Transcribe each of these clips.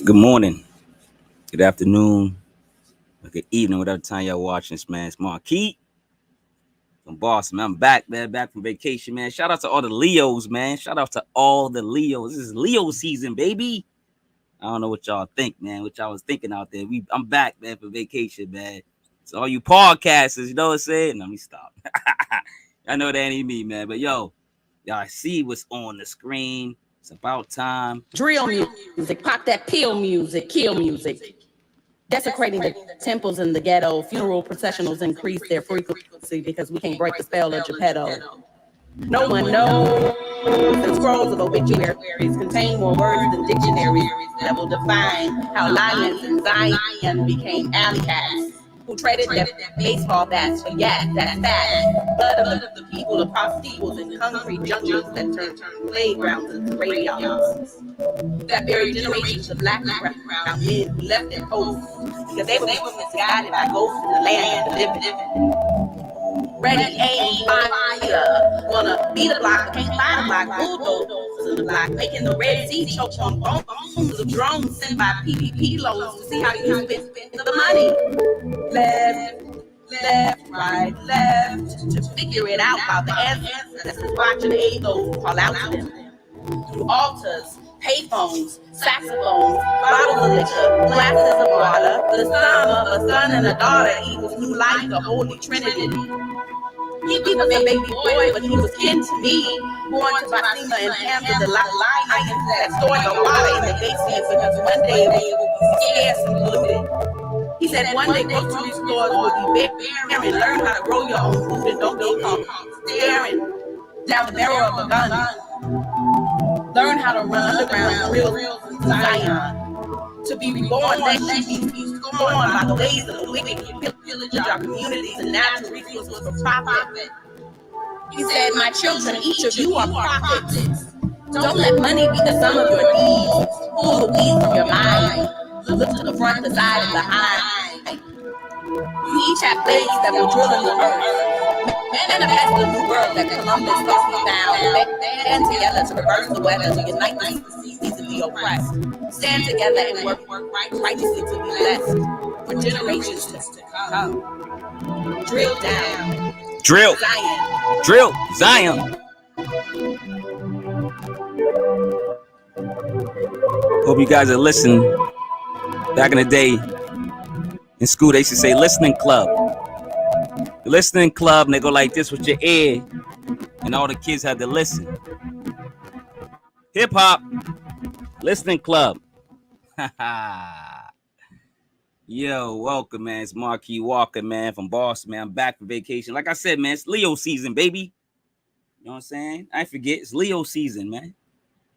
Good morning, good afternoon, or good evening, whatever time y'all watching this, man. It's Marquis from Boston, man. I'm back, man, back from vacation, man. Shout out to all the Leos, man. Shout out to all the Leos. This is Leo season, baby. I don't know what y'all think, man, what y'all was thinking out there. I'm back, man, for vacation, man. So all you podcasters, you know what I'm saying? Let me stop. I know that ain't me, man, but yo, y'all see what's on the screen. It's about time. Drill music, pop that pill music, kill music. Desecrating the temples in the ghetto. Funeral processionals increase their frequency because we can't break the spell of Geppetto. No one knows the scrolls of obituaries contain more words than dictionaries that will define how lions in Zion became alley cats who traded their baseball bats for yak. That's that. Blood of the people across steeples and concrete jungles that turned playgrounds into graveyards. That buried generations of black and brown men who left their posts because they were misguided by ghosts in the land of living. Ready, aim, fire. Wanna beat a block, can't find a block. Bulldozers in the block, making the Red Sea choke on bones of drones sent by PPP loans to see how you spend the money. Left, right, left, to figure it out while the ancestors watching AUTOBOTO call out to them. Through altars, payphones, saxophones, bottles of liquor, glasses of water, the sum of a son and a daughter equals new life, the Holy Trinity. He was a baby boy, but he was kin to me. Born to Basima and Pamela, the lions that stored the water in the basement because one day it would be scarce and polluted. He said one day grocery stores would be barren. Learn how to grow your own food and don't be caught staring down the barrel of a gun. Learn how to run underground drills in Zion. To be reborn, they should be scorned by the ways of the wicked who pillage our communities and natural resources for profit. He said, my children, each of you are prophets. Don't let money be the sum of your deeds. Pull the weeds from your mind. Look to the front, the side, and behind. We each have blades that will drill in the earth. Manifest the new world that Columbus thought we found. Band together to reverse the weather, to unite the seasonally oppressed. Stand together and work righteously to be blessed for generations to come. Drill down. Drill. Zion. Drill. Zion. Hope you guys are listening. Back in the day, in school, they used to say listening club. The listening club, and they go like this with your ear, and all the kids had to listen. Hip hop, listening club. Yo, welcome, man. It's Marquis Walker, man, from Boston, man. I'm back from vacation. Like I said, man, it's Leo season, baby. You know what I'm saying? I forget, it's Leo season, man.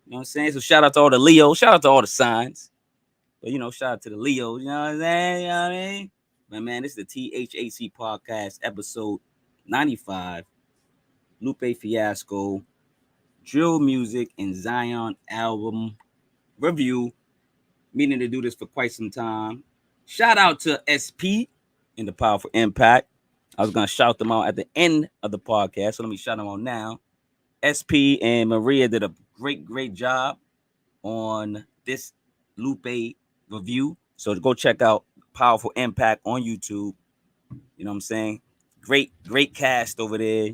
You know what I'm saying? So shout out to all the Leos. Shout out to all the signs. But, you know, shout out to the Leos. You know what I'm saying? You know what I mean? But, man, this is the THHC podcast, episode 95. Lupe Fiasco, drill music and Zion album review. Meaning to do this for quite some time. Shout out to SP in the Powerful Impact. I was going to shout them out at the end of the podcast, so let me shout them out now. SP and Maria did a great job on this Lupe review. So go check out Powerful Impact on YouTube. You know what I'm saying? Great cast over there.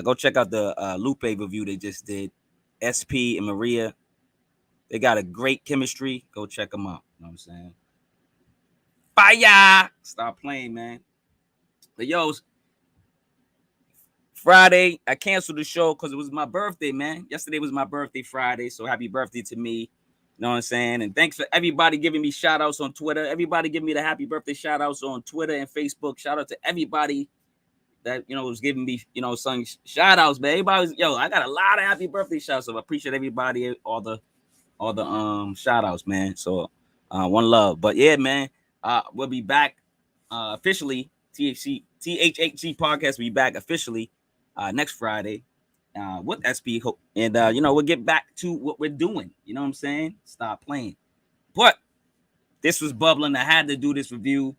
Go check out the Lupe review they just did. SP and Maria. They got a great chemistry. Go check them out. You know what I'm saying? Fire! Stop playing, man. But yo, Friday, I canceled the show because it was my birthday, man. Yesterday was my birthday, Friday. So happy birthday to me. You know what I'm saying? And thanks for everybody giving me shout outs on Twitter. Everybody give me the happy birthday shout outs on Twitter and Facebook. Shout out to everybody that, you know, was giving me, you know, some shout outs, man. Everybody was, I got a lot of happy birthday shout outs. So I appreciate everybody, all the shout outs, man. So one love. But yeah, man, we'll be back officially. THHC podcast will be back officially next Friday with SP, and we'll get back to what we're doing. You know what I'm saying? Stop playing. But this was bubbling. I had to do this review.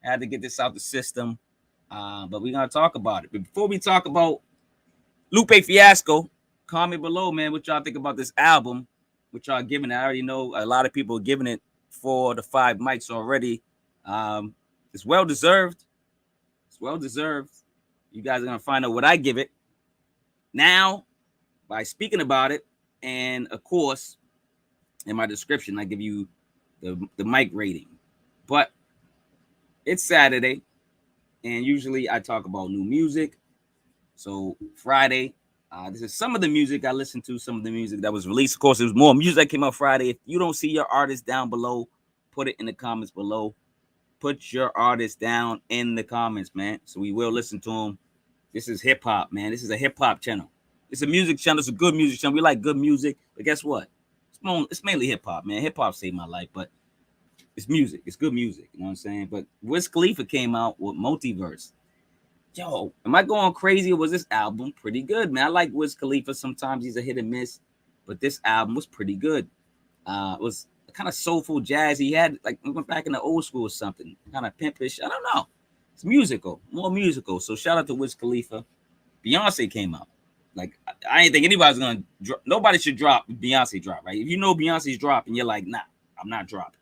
I had to get this out the system. But we're gonna talk about it. But before we talk about Lupe Fiasco, comment below, man, what y'all think about this album. what y'all giving it. I already know a lot of people are giving it 4 to 5 mics already. It's well deserved. It's well deserved. You guys are gonna find out what I give it now by speaking about it, and of course, in my description, I give you the mic rating. But it's Saturday, and usually I talk about new music. So Friday, this is some of the music I listened to, some of the music that was released. Of course, there was more music that came out Friday. If you don't see your artist down below, put it in the comments below. Put your artist down in the comments, man. So we will listen to them. This is hip hop, man. This is a hip hop channel. It's a music channel. It's a good music channel. We like good music, but guess what? It's mainly hip hop, man. Hip hop saved my life, but it's music. It's good music. You know what I'm saying? But Wiz Khalifa came out with Multiverse. Yo, am I going crazy, or was this album pretty good, man? I like Wiz Khalifa. Sometimes he's a hit and miss, but this album was pretty good. It was kind of soulful jazz. He had, like, we went back in the old school or something, kind of pimpish. I don't know. It's musical, more musical. So shout out to Wiz Khalifa. Beyonce came out. Like, I ain't think anybody's gonna drop. Nobody should drop Beyonce drop, right? If you know Beyonce's drop and you're like, nah, I'm not dropping.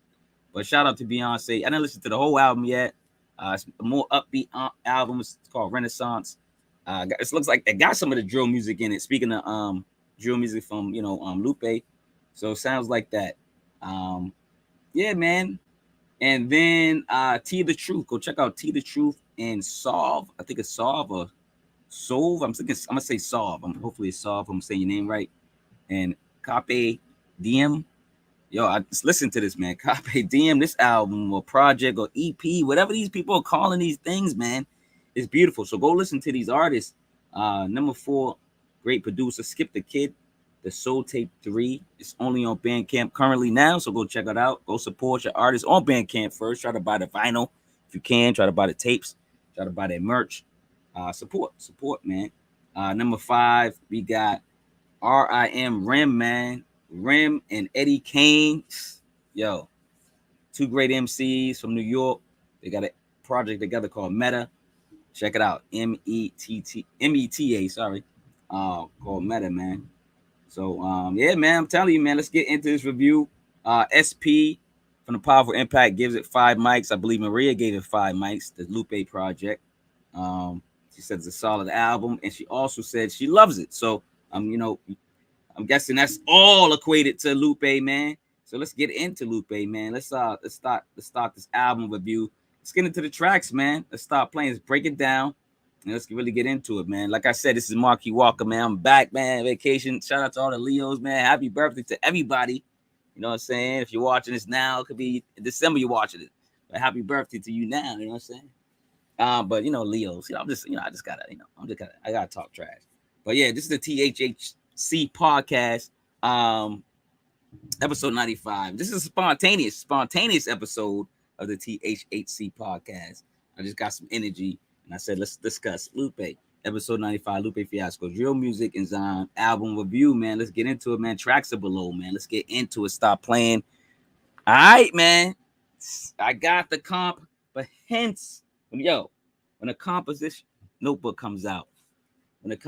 But shout out to Beyonce. I didn't listen to the whole album yet. It's a more upbeat album. It's called Renaissance. It looks like it got some of the drill music in it. Speaking of drill music from Lupe, so it sounds like that. Yeah, man. And then T the Truth. Go check out T the Truth and Solve. I think it's Solve or Solve. I'm gonna say Solve. Hopefully it's Solve. I'm saying your name right. And Carpe Diem. Yo, I just listen to this, man. Carpe Diem, this album or project or EP, whatever these people are calling these things, man, it's beautiful. So go listen to these artists. Number 4, great producer, Skip the Kid. The Soul Tape 3 is only on Bandcamp currently now, so go check it out. Go support your artists on Bandcamp first. Try to buy the vinyl if you can. Try to buy the tapes. Try to buy their merch. Support, man. Number 5, we got Rim, man. Rim and Eddie Kane. Yo, 2 great MCs from New York. They got a project together called Meta. Check it out. META, sorry. Called Meta, man. So, yeah, man, I'm telling you, man, let's get into this review. SP from the Powerful Impact gives it 5 mics. I believe Maria gave it 5 mics, the Lupe project. She said it's a solid album, and she also said she loves it. So, I'm guessing that's all equated to Lupe, man. So let's get into Lupe, man. Let's start this album review. Let's get into the tracks, man. Let's start playing. Let's break it down. And let's really get into it, man. Like I said, this is Marquis Walker, man. I'm back, man. Vacation. Shout out to all the Leos, man. Happy birthday to everybody. You know what I'm saying? If you're watching this now, it could be in December you're watching it. But happy birthday to you now. You know what I'm saying? But Leos. I gotta talk trash. But yeah, this is the THHC podcast. Episode 95. This is a spontaneous episode of the THHC podcast. I just got some energy. And I said, let's discuss Lupe, episode 95, Lupe Fiasco, drill music and Zion album review, man. Let's get into it, man. Tracks are below, man. Let's get into it. Stop playing. All right, man. I got the comp, but hence, when a composition notebook comes out, it's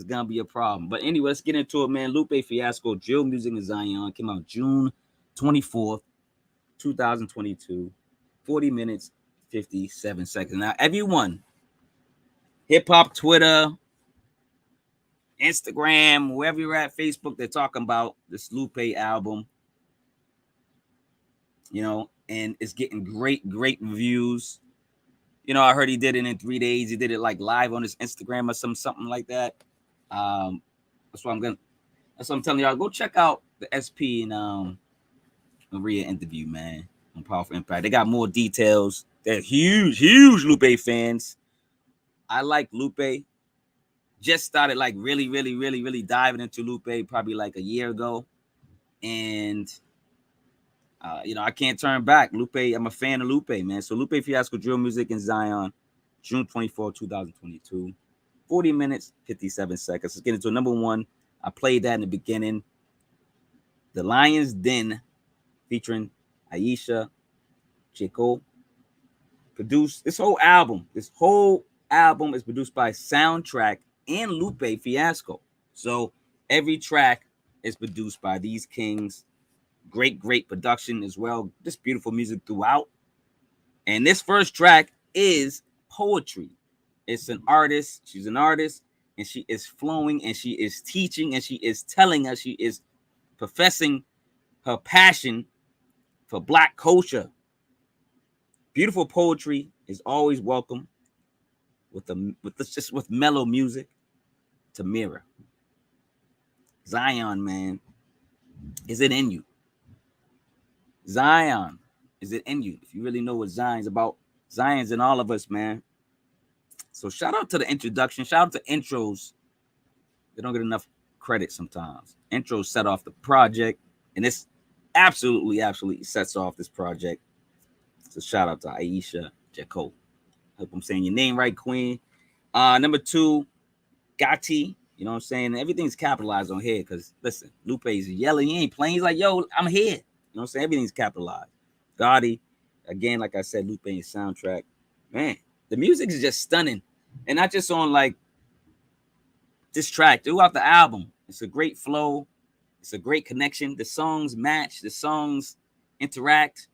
going to be a problem. But anyway, let's get into it, man. Lupe Fiasco, drill music and Zion came out June 24th, 2022, 40 minutes. 57 seconds. Now, everyone, hip hop, Twitter, Instagram, wherever you're at, Facebook, they're talking about this Lupe album, and it's getting great reviews. I heard he did it in 3 days. He did it like live on his Instagram or something like that. That's what I'm telling y'all. Go check out the SP and Maria interview, man, on Powerful Impact. They got more details. They're huge Lupe fans. I like Lupe. Just started like really diving into Lupe probably like a year ago. And, I can't turn back. Lupe, I'm a fan of Lupe, man. So Lupe Fiasco, drill music and Zion, June 24, 2022. 40 minutes, 57 seconds. Let's get into number 1. I played that in the beginning. The Lion's Den featuring Ayesha, Jaco. Produced this whole album is produced by Soundtrack and Lupe Fiasco. So Every track is produced by these kings. Great production as well. Just beautiful music throughout. And this first track is poetry. It's an artist. She's an artist, and she is flowing, and she is teaching, and she is telling us, she is professing her passion for Black culture. Beautiful poetry is always welcome with mellow music. To Mirror. Zion, man, is it in you? Zion, is it in you? If you really know what Zion's about, Zion's in all of us, man. So shout out to the introduction. Shout out to intros. They don't get enough credit sometimes. Intros set off the project, and this absolutely sets off this project. So shout out to Ayesha, Jaco. Hope I'm saying your name right, Queen. Number 2, GHOTI. You know what I'm saying? Everything's capitalized on here because, listen, Lupe's yelling. He ain't playing. He's like, yo, I'm here. You know what I'm saying? Everything's capitalized. GHOTI, again, like I said, Lupe's soundtrack. Man, the music is just stunning. And not just on, like, this track. Throughout the album, it's a great flow. It's a great connection. The songs match. The songs interact.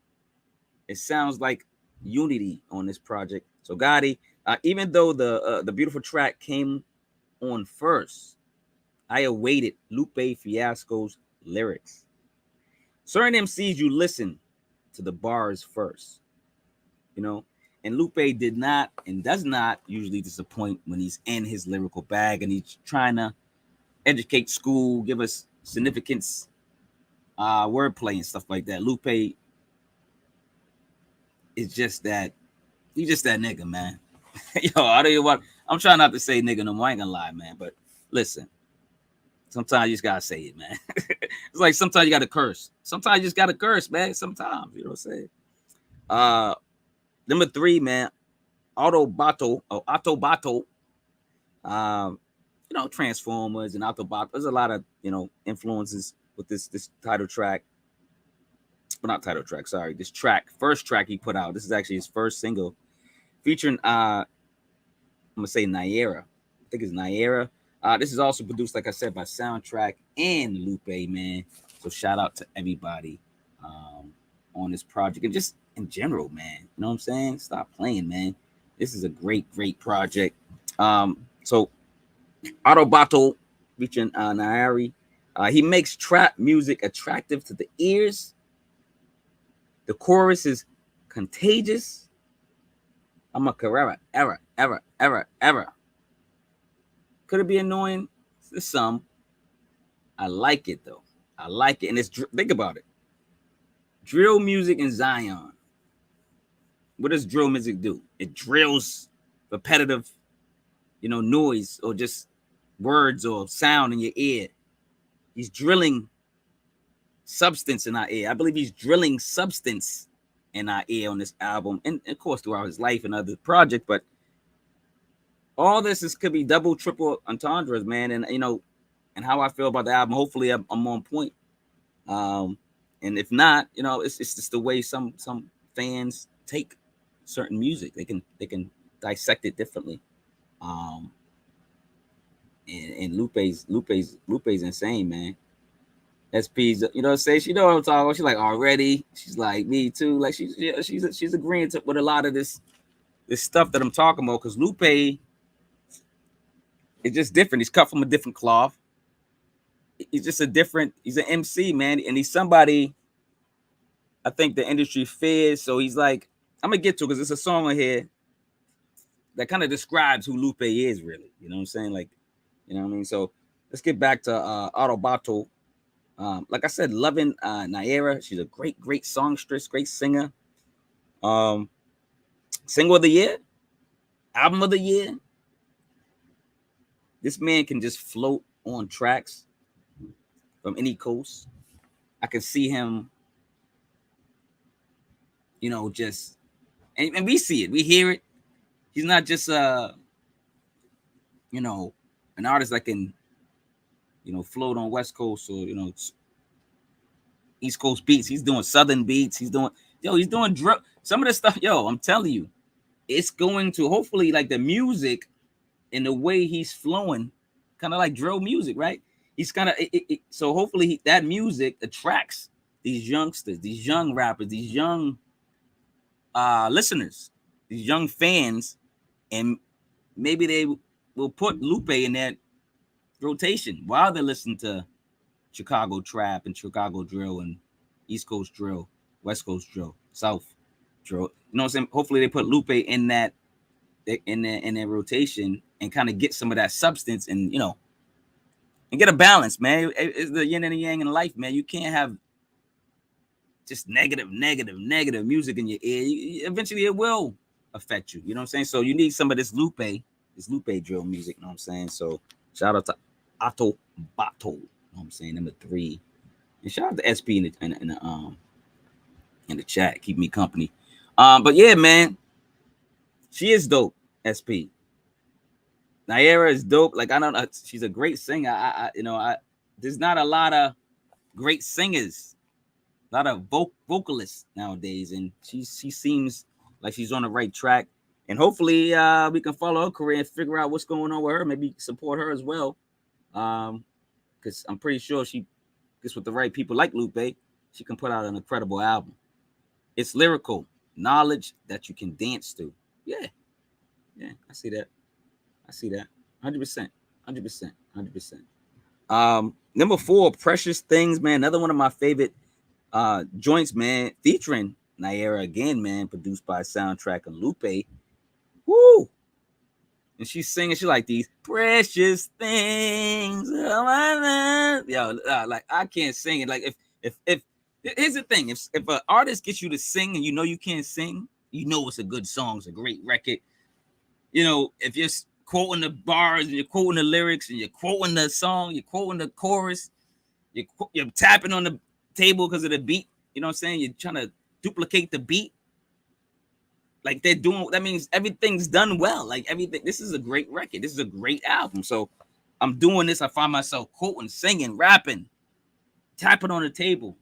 It sounds like unity on this project. So GHOTI, even though the beautiful track came on first, I awaited Lupe Fiasco's lyrics. Certain MCs, you listen to the bars first, you know, and Lupe did not and does not usually disappoint when he's in his lyrical bag and he's trying to educate school, give us significance, wordplay and stuff like that. Lupe is just that. He's just that nigga, man. Yo, I don't even want. I'm trying not to say nigga no more. I ain't gonna lie, man. But listen, sometimes you just gotta say it, man. It's like sometimes you gotta curse. Sometimes you just gotta curse, man. Sometimes, you know what I'm saying? Number 3, man, AUTOBOTO. You know, Transformers and Autobot. There's a lot of, you know, influences with this title track. Well, not title track, sorry. This track, first track he put out. This is actually his first single, featuring I'm gonna say Nayirah. I think it's Nayirah. This is also produced, like I said, by Soundtrack and Lupe, man. So shout out to everybody on this project and just in general, man. You know what I'm saying? Stop playing, man. This is a great project. So AUTOBOTO featuring Nayirah. He makes trap music attractive to the ears. The chorus is contagious. I'm a Carrera, ever. Could it be annoying to some? I like it though. I like it, and it's think about it. Drill music in Zion. What does drill music do? It drills repetitive, you know, noise or just words or sound in your ear. He's drilling substance in our ear. I believe he's drilling substance in our ear on this album, and of course throughout his life and other projects. But all this could be double, triple entendres, man. And you know, and how I feel about the album. Hopefully, I'm on point. And if not, you know, it's just the way some fans take certain music. They can dissect it differently. And Lupe's insane, man. SP's, you know, say she know what I'm talking about. She's like, already. She's like, me too. Like she's agreeing with a lot of this stuff that I'm talking about, because Lupe is just different. He's cut from a different cloth. He's just he's an MC, man, and he's somebody I think the industry fears. So he's like, I'm gonna get to it because it's a song on here that kind of describes who Lupe is, really. You know what I'm saying? Like, you know what I mean? So let's get back to AUTOBOTO. Like I said, loving Nayirah. She's a great songstress, great singer. Single of the year, album of the year. This man can just float on tracks from any coast. I can see him, you know, just and we see it, we hear it. He's not just you know, an artist that can, you know, float on West Coast or, you know, East Coast beats. He's doing Southern beats. He's doing drill. Some of the stuff, yo, I'm telling you, it's going to hopefully, like, the music and the way he's flowing, kind of like drill music, right? he's kind of so hopefully that music attracts these youngsters, these young rappers, these young listeners, these young fans, and maybe they will put Lupe in that rotation while they're listening to Chicago trap and Chicago drill and East Coast drill, West Coast drill, South drill. You know what I'm saying? Hopefully they put Lupe in that rotation and kind of get some of that substance and and get a balance, man. It's the yin and the yang in life, man. You can't have just negative music in your ear. Eventually it will affect you. You know what I'm saying? So you need some of this Lupe drill music. You know what I'm saying? So shout out to AUTOBOTO. You know what I'm saying? Number 3. And shout out to SP in the chat. Keep me company. But yeah, man. She is dope, SP. Nayirah is dope. Like, I don't know. She's a great singer. There's not a lot of great singers, a lot of vocalists nowadays, and she seems like she's on the right track. And hopefully, we can follow her career and figure out what's going on with her. Maybe support her as well, because I'm pretty sure she gets with the right people like Lupe. She can put out an incredible album. It's lyrical knowledge that you can dance to. Yeah, I see that. 100%. Number 4, Precious Things, man. Another one of my favorite joints, man, featuring Nayirah again, man, produced by Soundtrack and Lupe. Woo! And she's singing, she like these precious things. Yo, like I can't sing it. Like if here's the thing, if an artist gets you to sing and you can't sing, it's a good song, it's a great record. If you're quoting the bars, you're quoting the lyrics, and you're quoting the song, you're quoting the chorus, you're tapping on the table because of the beat. You know what I'm saying? You're trying to duplicate the beat. Like they're doing, that means everything's done well. Like everything, this is a great record. This is a great album. So I'm doing this. I find myself quoting, singing, rapping, tapping on the table,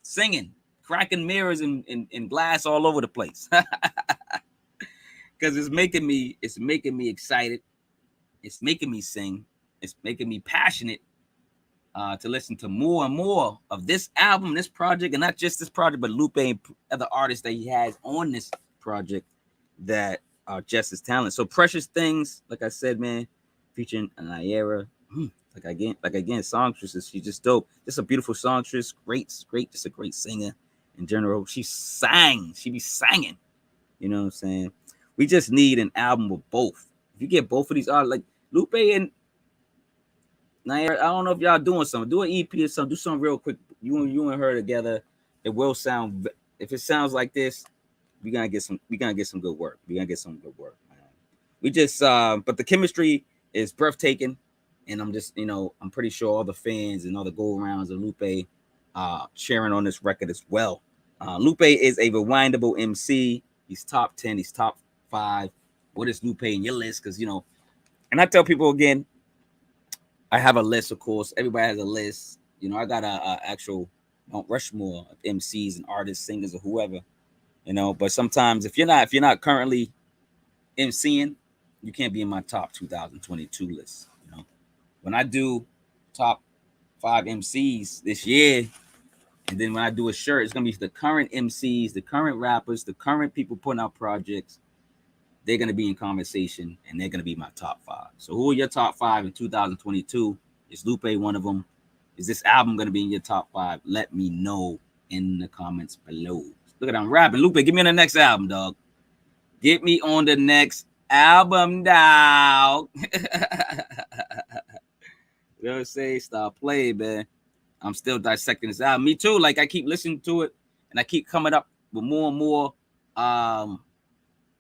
singing, cracking mirrors and glass all over the place. Because it's making me excited. It's making me sing. It's making me passionate to listen to more and more of this album, this project, and not just this project, but Lupe and other artists that he has on this project that are just as talented. So Precious Things, like I said, man, featuring Nayirah. Like again, songstress, she's just dope. Just a beautiful songstress, great, just a great singer in general. She be singing. You know what I'm saying? We just need an album with both. If you get both of these artists, like Lupe and Nayirah, I don't know if y'all doing something. Do an EP or something. Do something real quick. You and her together. It will sound. If it sounds like this, we gonna get some good work. Man. We just but the chemistry is breathtaking, and I'm just I'm pretty sure all the fans and all the go arounds of Lupe sharing on this record as well. Lupe is a rewindable MC. He's top 10. He's top 5. What is Lupe in your list? Because and I tell people again, I have a list, of course. Everybody has a list. I got a actual Mount Rushmore of MCs and artists, singers, or whoever. But sometimes if you're not currently MCing, you can't be in my top 2022 list. When I do top 5 MCs this year, and then when I do a shirt, it's gonna be the current MCs, the current rappers, the current people putting out projects. They're gonna be in conversation, and they're gonna be my top 5. So, who are your top 5 in 2022? Is Lupe one of them? Is this album gonna be in your top 5? Let me know in the comments below. Look at I'm rapping. Lupe, get me on the next album, dog. Get me on the next album, dog. You know what I'm saying? Stop playing, man. I'm still dissecting this album. Me too. Like I keep listening to it, and I keep coming up with more and more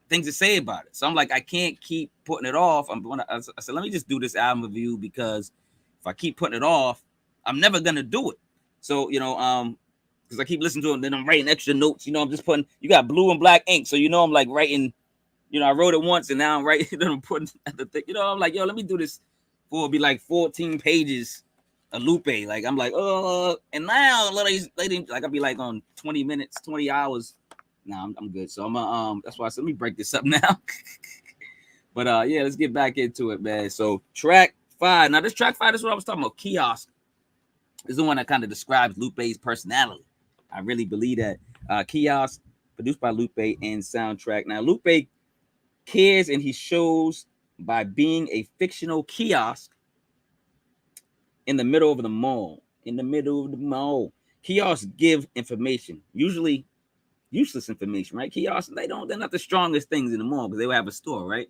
things to say about it. So I'm like, I can't keep putting it off. I said, let me just do this album review, because if I keep putting it off, I'm never gonna do it. So because I keep listening to it, and then I'm writing extra notes. I'm just putting. You got blue and black ink, so I'm like writing. I wrote it once, and now I'm writing. Then I'm putting the thing. I'm like, yo, let me do this. It'll be like 14 pages of Lupe. Like I'm like, and now ladies, like I'll be like on 20 minutes, 20 hours. Nah, I'm good. So I'm that's why I said let me break this up now. But yeah, let's get back into it, man. So track 5. Now, this track 5, this is what I was talking about. Kiosk is the one that kind of describes Lupe's personality. I really believe that. Kiosk, produced by Lupe and soundtrack. Now, Lupe cares and he shows by being a fictional kiosk in the middle of the mall. In the middle of the mall. Kiosks give information, usually useless information, right? Kiosks, they're not the strongest things in the mall because they will have a store, right?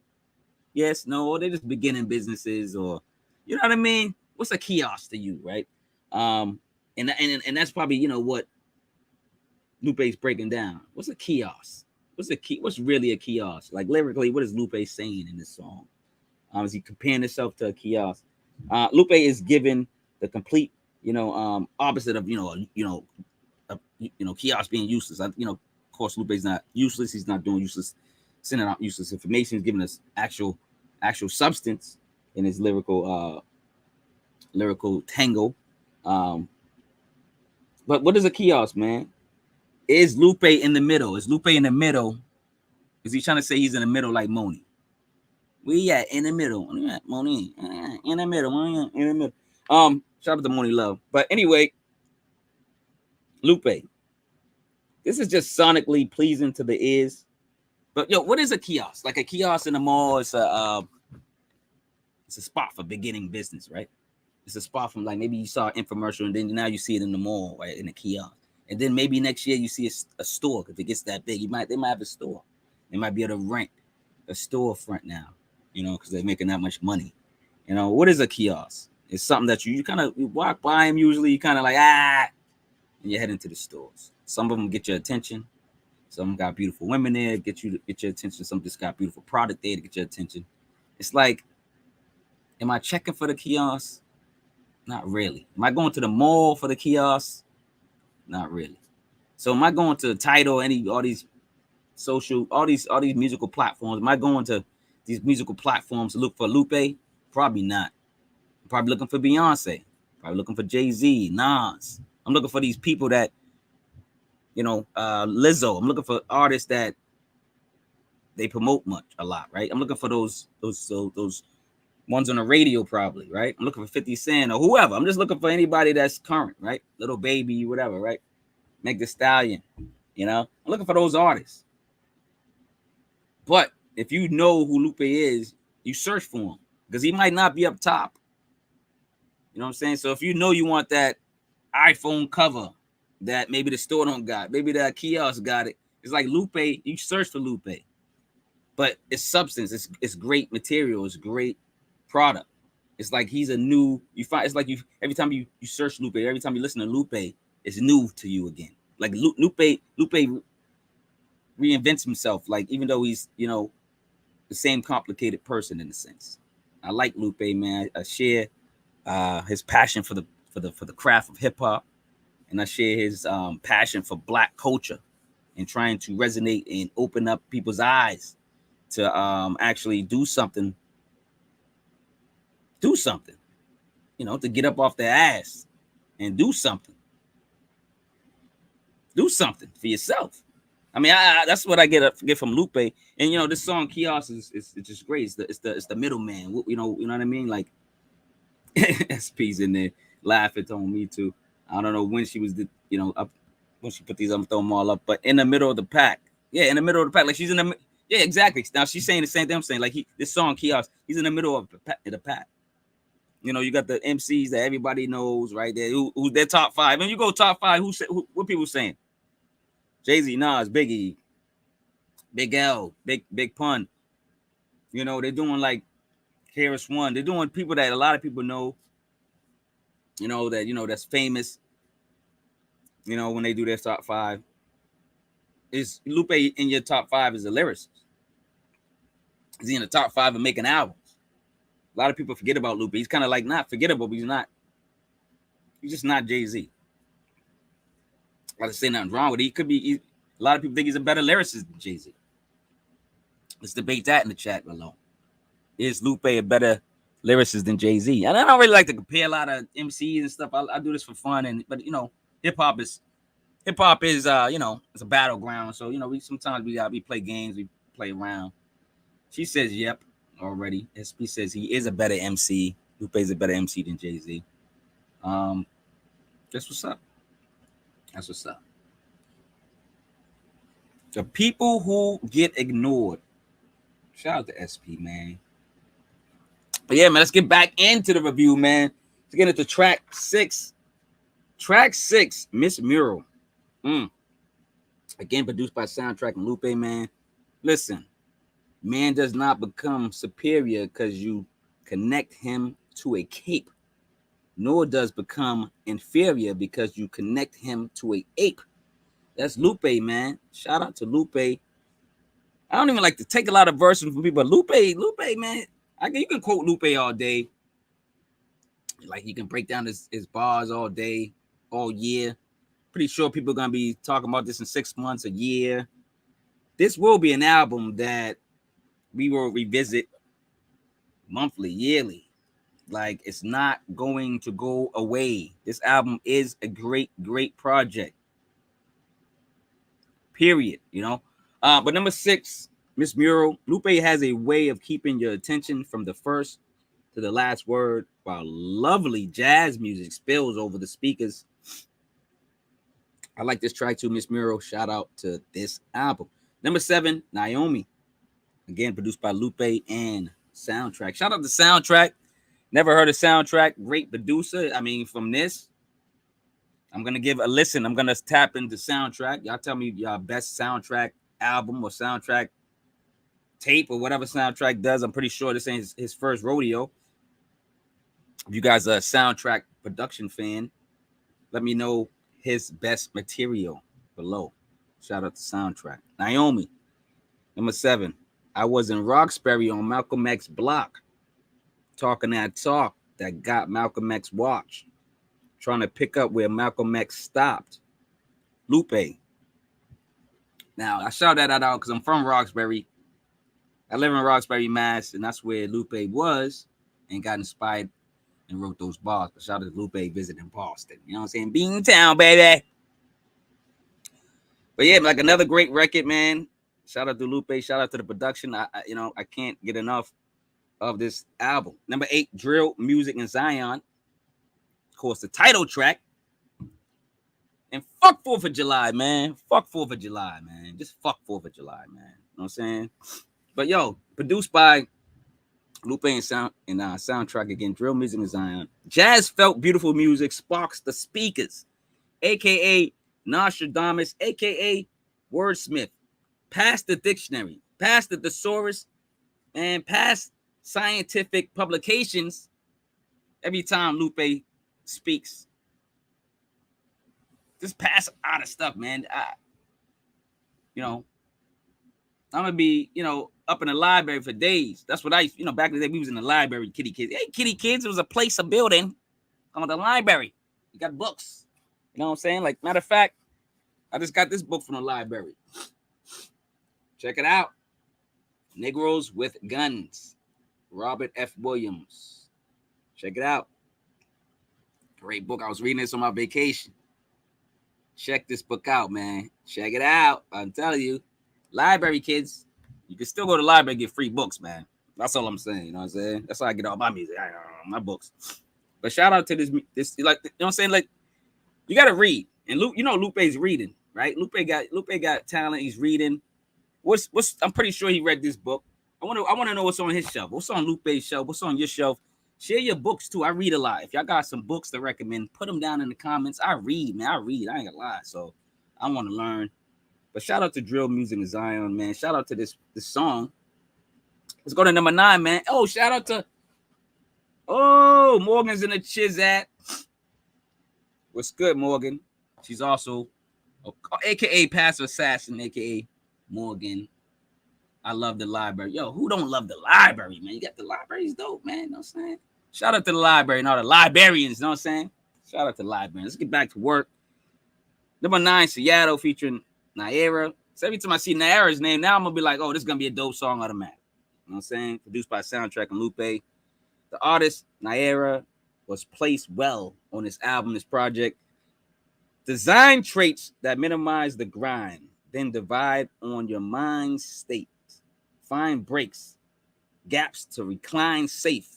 Yes, no, they're just beginning businesses, or you know what I mean? What's a kiosk to you, right? And that's probably, you know, what Lupe's breaking down. What's a kiosk? What's really a kiosk? Like lyrically, what is Lupe saying in this song? Is he comparing himself to a kiosk? Lupe is given the complete, opposite of kiosk being useless. Of course, Lupe's not useless. He's not doing useless, sending out useless information. He's giving us actual substance in his lyrical tango. But what is a kiosk, man? Is Lupe in the middle? Is Lupe in the middle? Is he trying to say he's in the middle like Moni? We at in the middle. Moni in the middle. In the middle. Shout out to Moni Love. But anyway, Lupe. This is just sonically pleasing to the ears. But what is a kiosk? Like a kiosk in the mall, it's a spot for beginning business, right? It's a spot from, like, maybe you saw an infomercial and then now you see it in the mall, right? In a kiosk. And then maybe next year you see a store. If it gets that big, they might have a store. They might be able to rent a storefront now, because they're making that much money. What is a kiosk? It's something that you kind of walk by them usually. You kind of like, and you head into the stores. Some of them get your attention. Some got beautiful women there, get your attention. Some just got beautiful product there to get your attention. It's like, am I checking for the kiosk? Not really. Am I going to the mall for the kiosk? Not really. So am I going to Tidal, all these social, all these musical platforms? Am I going to these musical platforms to look for Lupe? Probably not. I'm probably looking for Beyonce. Probably looking for Jay-Z, Nas. I'm looking for these people that, Lizzo. I'm looking for artists that they promote a lot, right? I'm looking for those ones on the radio, probably, right? I'm looking for 50 Cent or whoever. I'm just looking for anybody that's current, right? Little Baby, whatever, right? Meg Thee Stallion, I'm looking for those artists. But if you know who Lupe is, you search for him because he might not be up top. You know what I'm saying? So if you know you want that iPhone cover that maybe the store don't got, maybe that kiosk got it, it's like Lupe, you search for Lupe. But it's substance, it's great material, it's great product. It's like he's a new, it's like every time you search Lupe, every time you listen to Lupe, it's new to you again. Like Lupe reinvents himself, like, even though he's, the same complicated person in a sense. I like Lupe, man. I share his passion for the craft of hip hop, and I share his passion for Black culture and trying to resonate and open up people's eyes to actually do something, to get up off their ass and do something for yourself. I mean, that's what I get from Lupe. And this song Kiosk is just great. It's the middleman. You know what I mean? Like, SP's in there laughing on me too. I don't know when she was up when she put these. I'm throwing them all up, but in the middle of the pack. Yeah, in the middle of the pack, like she's in the. Yeah, exactly. Now she's saying the same thing I'm saying. Like this song Kiosk, he's in the middle of the pack. You got the MCs that everybody knows right there. Who's their top 5? When you go top 5, what people saying? Jay-Z, Nas, Biggie, Big L, Big Pun. They're doing like Harris One. They're doing people that a lot of people know. That's famous. When they do their top 5. Is Lupe in your top 5 as a lyricist? Is he in the top 5 of making albums? A lot of people forget about Lupe. He's kind of like not forgettable, but he's not. He's just not Jay-Z. I gotta say nothing wrong with it. He could be. A lot of people think he's a better lyricist than Jay-Z. Let's debate that in the chat below. Is Lupe a better lyricist than Jay-Z? And I don't really like to compare a lot of MCs and stuff. I do this for fun, but hip hop is it's a battleground. So we sometimes we play games, we play around. She says, "Yep." Already, SP says he is a better MC. Lupe's a better MC than Jay-Z. That's what's up. That's what's up. The people who get ignored. Shout out to SP, man. But yeah, man, let's get back into the review, man. Let's get into track 6. Track 6, Miss Mural. Again, produced by Soundtrack and Lupe, man. Listen, man does not become superior because you connect him to a cape, nor does become inferior because you connect him to a ape. That's Lupe, man. Shout out to Lupe. I don't even like to take a lot of verses from people, but Lupe, man. You can quote Lupe all day. Like, you can break down his bars all day, all year. Pretty sure people are going to be talking about this in 6 months, a year. This will be an album that we will revisit monthly, yearly. Like, it's not going to go away. This album is a great, great project. Period, you know? But number 6, Miss Mural. Lupe has a way of keeping your attention from the first to the last word while lovely jazz music spills over the speakers. I like this track too, Miss Mural. Shout out to this album. Number 7, NAOMI. Again, produced by Lupe and Soundtrack. Shout out to Soundtrack. Never heard of Soundtrack. Great producer. I mean, from this, I'm going to give a listen. I'm going to tap into Soundtrack. Y'all tell me y'all best Soundtrack album or Soundtrack tape or whatever Soundtrack does. I'm pretty sure this ain't his first rodeo. If you guys are a Soundtrack production fan, let me know his best material below. Shout out to Soundtrack. NAOMI. Number 7. I was in Roxbury on Malcolm X block, talking that talk that got Malcolm X watch, trying to pick up where Malcolm X stopped. Lupe. Now, I shout that out because I'm from Roxbury. I live in Roxbury, Mass, and that's where Lupe was and got inspired and wrote those bars. But shout out to Lupe visiting Boston. You know what I'm saying? Beantown, baby. But yeah, like another great record, man. Shout out to Lupe. Shout out to the production. I can't get enough of this album. Number 8, Drill Music in Zion. Of course, the title track. And fuck 4th of July, man. Fuck 4th of July, man. Just fuck 4th of July, man. You know what I'm saying? But yo, produced by Lupe and Soundtrack again. Drill Music in Zion. Jazz felt beautiful music sparks the speakers, aka Nostradamus, aka Wordsmith. Past the dictionary, past the thesaurus, and past scientific publications. Every time Lupe speaks, just pass out of stuff, man. I'm gonna be, up in the library for days. That's what I, back in the day, we was in the library, kitty kids. Hey, kitty kids, it was a place, a building called the library. You got books. You know what I'm saying? Like, matter of fact, I just got this book from the library. Check it out. Negroes with Guns. Robert F. Williams. Check it out. Great book. I was reading this on my vacation. Check this book out, man. Check it out. I'm telling you. Library kids. You can still go to the library and get free books, man. That's all I'm saying. You know what I'm saying? That's how I get all my music. My books. But shout out to this, like, you know what I'm saying? Like, you got to read. And Lupe's reading, right? Lupe got talent. He's reading. I'm pretty sure he read this book. I want to know what's on his shelf. What's on Lupe's shelf? What's on your shelf? Share your books too. I read a lot. If y'all got some books to recommend, put them down in the comments. I read, man. I ain't gonna lie. So I want to learn. But shout out to Drill Music in Zion, man. Shout out to this song. Let's go to number 9, man. Oh, shout out to Morgan's in the Chizat. What's good, Morgan? She's also aka Passive Assassin, aka Morgan. I love the library. Yo, who don't love the library, man? You got the library's dope, man. You know what I'm saying? Shout out to the library and all the librarians. You know what I'm saying? Shout out to the librarians. Let's get back to work. Number 9, Seattle featuring Nayirah. So every time I see Nayirah's name, now I'm going to be like, oh, this is going to be a dope song automatic. You know what I'm saying? Produced by Soundtrack and Lupe. The artist, Nayirah, was placed well on this album, this project. Design traits that minimize the grind, then divide on your mind state. Find breaks, gaps to recline safe.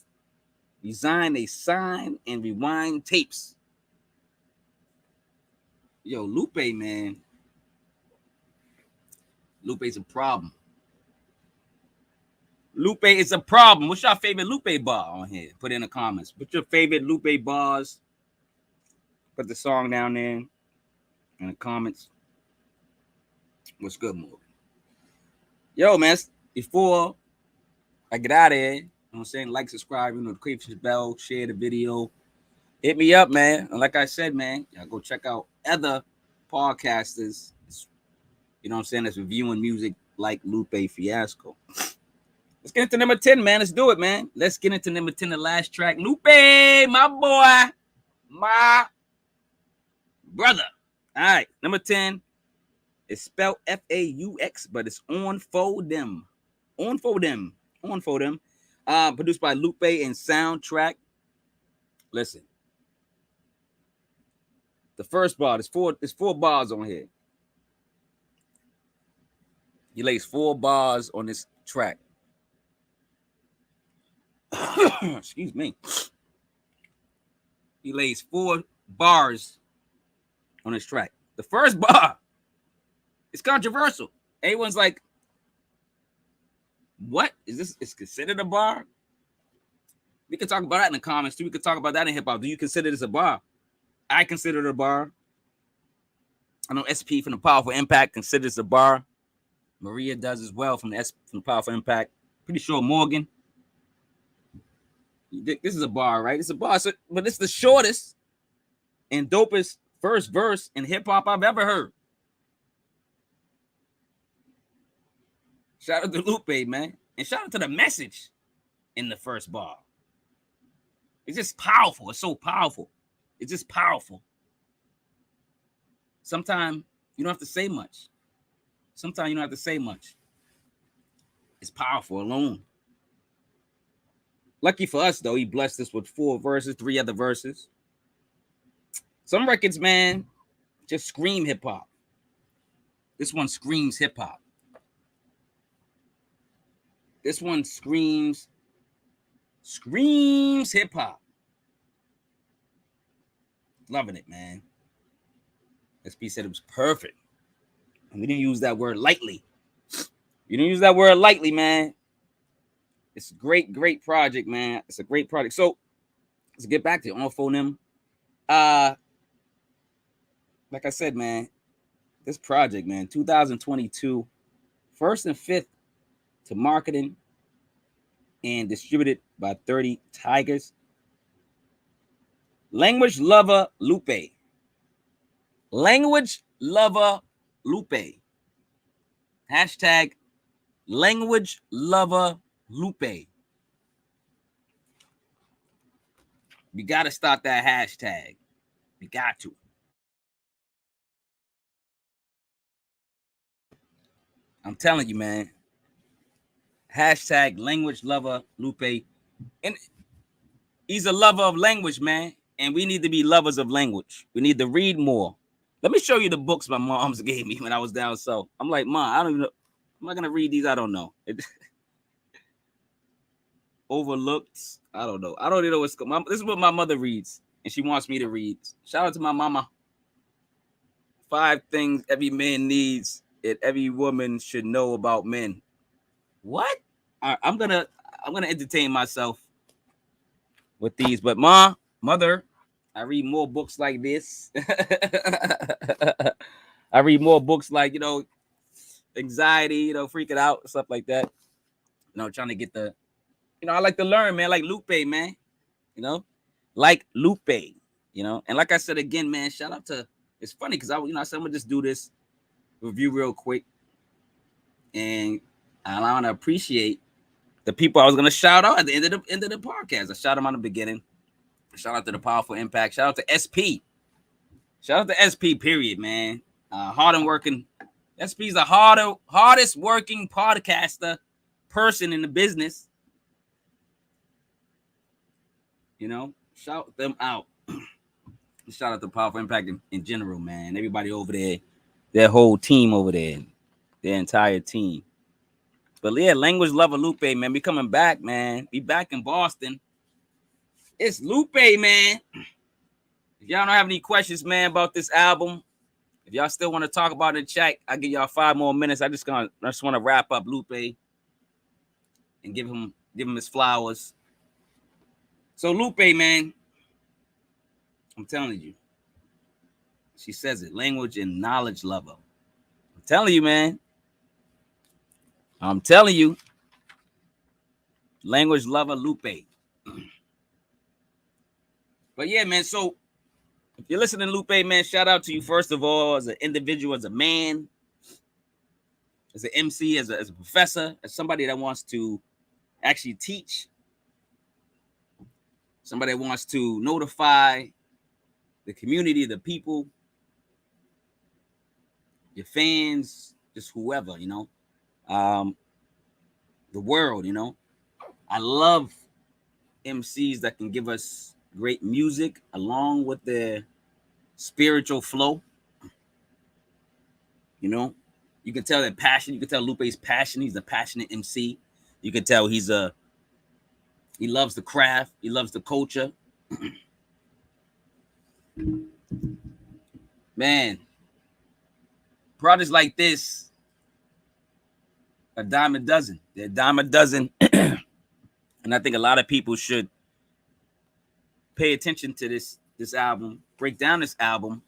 Design a sign and rewind tapes. Yo, Lupe, man. Lupe's a problem. Lupe is a problem. What's your favorite Lupe bar on here? Put in the comments. What's your favorite Lupe bars? Put the song down there in the comments. What's good, Morgan? Yo, man, before I get out of here, you know what I'm saying? Like, subscribe, notification bell, share the video. Hit me up, man. And like I said, man, y'all go check out other podcasters, you know what I'm saying, that's reviewing music like Lupe Fiasco. Let's get into number 10, man. Let's do it, man. Let's get into number 10, the last track. Lupe, my boy, my brother. All right, number 10. It's spelled FAUX, but it's On For Them. On For Them. On For Them. Produced by Lupe and Soundtrack. Listen. The first bar, there's four bars on here. He lays 4 bars on this track. Excuse me. He lays 4 bars on this track. The first bar is controversial. Everyone's like, what? Is considered a bar? We can talk about that in the comments too. We could talk about that in hip-hop. Do you consider this a bar? I consider it a bar. I know SP from the Powerful Impact considers it a bar. Maria does as well from the Powerful Impact. Pretty sure Morgan. This is a bar, right? It's a bar, but it's the shortest and dopest first verse in hip-hop I've ever heard. Shout out to Lupe, man. And shout out to the message in the first bar. It's just powerful. It's so powerful. It's just powerful. Sometimes you don't have to say much. Sometimes you don't have to say much. It's powerful alone. Lucky for us, though, he blessed us with 4 verses, 3 other verses. Some records, man, just scream hip-hop. This one screams hip-hop. This one screams hip-hop. Loving it, man. SP said it was perfect. And we didn't use that word lightly. You didn't use that word lightly, man. It's a great, great project, man. It's a great project. So let's get back to it. On For Them. Like I said, man, this project, man, 2022, 1st and 5th to marketing and distributed by 30 Tigers. Language Lover Lupe. Language Lover Lupe. Hashtag Language Lover Lupe. We got to start that hashtag. We got to. I'm telling you, man. Hashtag Language Lover Lupe. And he's a lover of language, man. And we need to be lovers of language. We need to read more. Let me show you the books my mom's gave me when I was down south. I'm like, Mom, I don't even know. I'm not going to read these. I don't know. Overlooked. I don't know. I don't even know what's going on. This is what my mother reads. And she wants me to read. Shout out to my mama. 5 things every man needs and every woman should know about men. What? I'm gonna entertain myself with these. But mother, I read more books like this. I read more books like, anxiety, freaking out, stuff like that. Trying to get the, I like to learn, man. Like Lupe, man. Like Lupe, And like I said again, man, shout out to. It's funny because I said I'm gonna just do this review real quick, and I want to appreciate the people I was gonna shout out at the end of the podcast. I shout them on the beginning. Shout out to the Powerful Impact. Shout out to SP. Shout out to SP. Period, man. Hard and working. SP's the hardest working podcaster person in the business. Shout them out. Shout out to Powerful Impact in general, man. Everybody over there, their whole team over there, their entire team. But yeah, Language Lover Lupe, man, we coming back, man. We back in Boston. It's Lupe, man. If y'all don't have any questions, man, about this album, if y'all still want to talk about it in chat, I'll give y'all 5 more minutes. I just want to wrap up Lupe and give him his flowers. So Lupe, man, I'm telling you, she says it, language and knowledge lover. I'm telling you, man. I'm telling you, language lover Lupe. But yeah, man. So if you're listening to Lupe, man, shout out to you first of all as an individual, as a man, as an MC, as a professor, as somebody that wants to actually teach, somebody that wants to notify the community, the people, your fans, just whoever, you know, the world, you know. I love MCs that can give us great music along with their spiritual flow. You know, you can tell that passion. You can tell Lupe's passion. He's a passionate MC. You can tell he loves the craft. He loves the culture. Man, projects like this, a dime a dozen. They're a dime a dozen. And I think a lot of people should pay attention to this album, break down this album,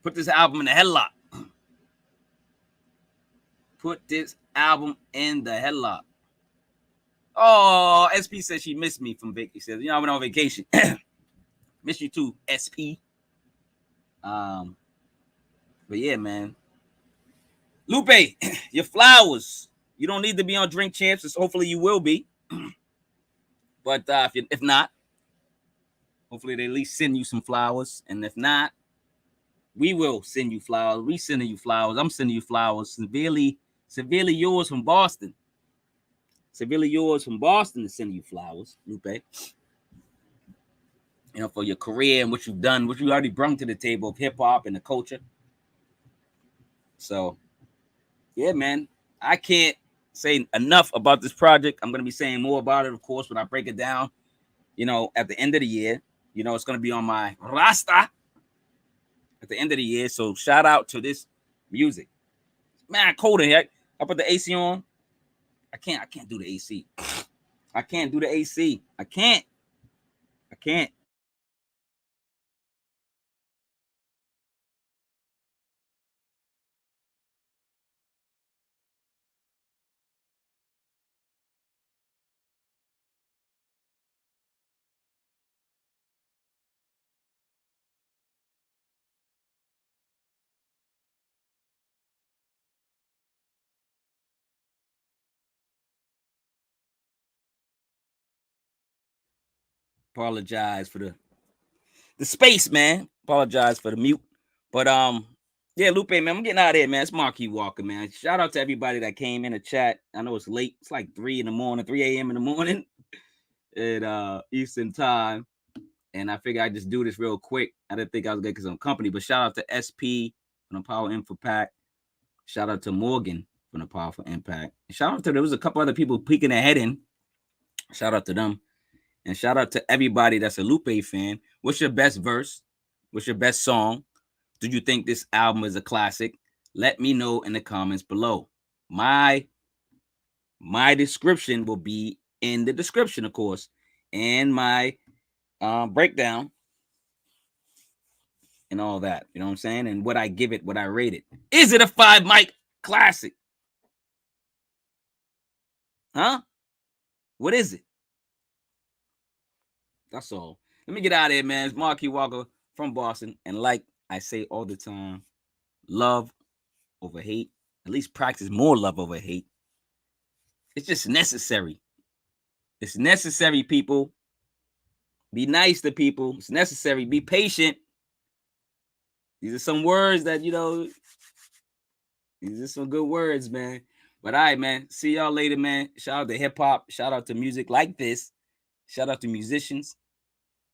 put this album in the headlock. Put this album in the headlock. Oh, SP says she missed me from vacation. She says, you know, I went on vacation. Miss you too, SP. But yeah, man. Lupe, your flowers. You don't need to be on Drink Champs. So hopefully you will be. But if not, hopefully they at least send you some flowers. And if not, we will send you flowers. We sending you flowers. I'm sending you flowers. Severely Yours from Boston. Severely Yours from Boston to send you flowers, Lupe. You know, for your career and what you've done, what you already brought to the table of hip hop and the culture. So, yeah, man, I can't say enough about this project. I'm going to be saying more about it, of course, when I break it down, you know, at the end of the year. You know, it's going to be on my Rasta at the end of the year. So, shout out to this music. Man, cold in here. I put the AC on. I can't do the AC. I can't do the AC. I can't. Apologize for the space, man. Apologize for the mute. But yeah, Lupe, man, I'm getting out of here, man. It's Marquis Walker, man. Shout out to everybody that came in the chat. I know it's late. It's like 3 a.m. in the morning at Eastern time. And I figured I'd just do this real quick. I didn't think I was gonna get some company, but shout out to SP from the Power Info Pack. Shout out to Morgan from the Powerful Impact. Shout out to there was a couple other people peeking their head in. Shout out to them. And shout out to everybody that's a Lupe fan. What's your best verse? What's your best song? Do you think this album is a classic? Let me know in the comments below. My description will be in the description, of course, and my breakdown and all that. You know what I'm saying? And what I give it, what I rate it. Is it a 5 mic classic? Huh? What is it? That's all. Let me get out of here, man. It's Marquis Walker from Boston. And like I say all the time, love over hate. At least practice more love over hate. It's just necessary. It's necessary, people. Be nice to people. It's necessary. Be patient. These are some words that, you know, these are some good words, man. But all right, man. See y'all later, man. Shout out to hip hop. Shout out to music like this. Shout out to musicians.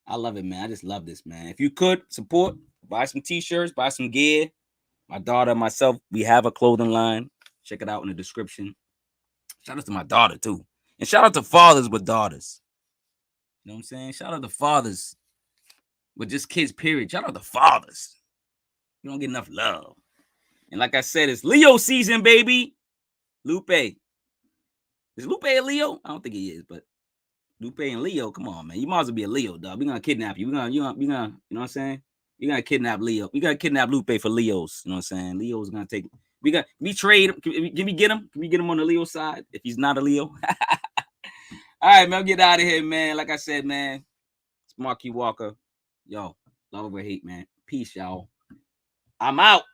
I love it, man. I just love this, man. If you could support, buy some t-shirts, buy some gear. My daughter and myself, we have a clothing line. Check it out in the description. Shout out to my daughter, too. And shout out to fathers with daughters. You know what I'm saying? Shout out to fathers with just kids, period. Shout out to fathers. You don't get enough love. And like I said, it's Leo season, baby. Lupe. Is Lupe a Leo? I don't think he is, but Lupe and Leo, come on, man. You might as well be a Leo, dog. We're gonna kidnap you. We're gonna, you know what I'm saying? You're gonna kidnap Leo. We gotta kidnap Lupe for Leos. You know what I'm saying? Leo's gonna take. We trade. Can we get him? Can we get him on the Leo side if he's not a Leo? All right, man. I'll get out of here, man. Like I said, man. It's Marquis Walker. Yo, love over hate, man. Peace, y'all. I'm out.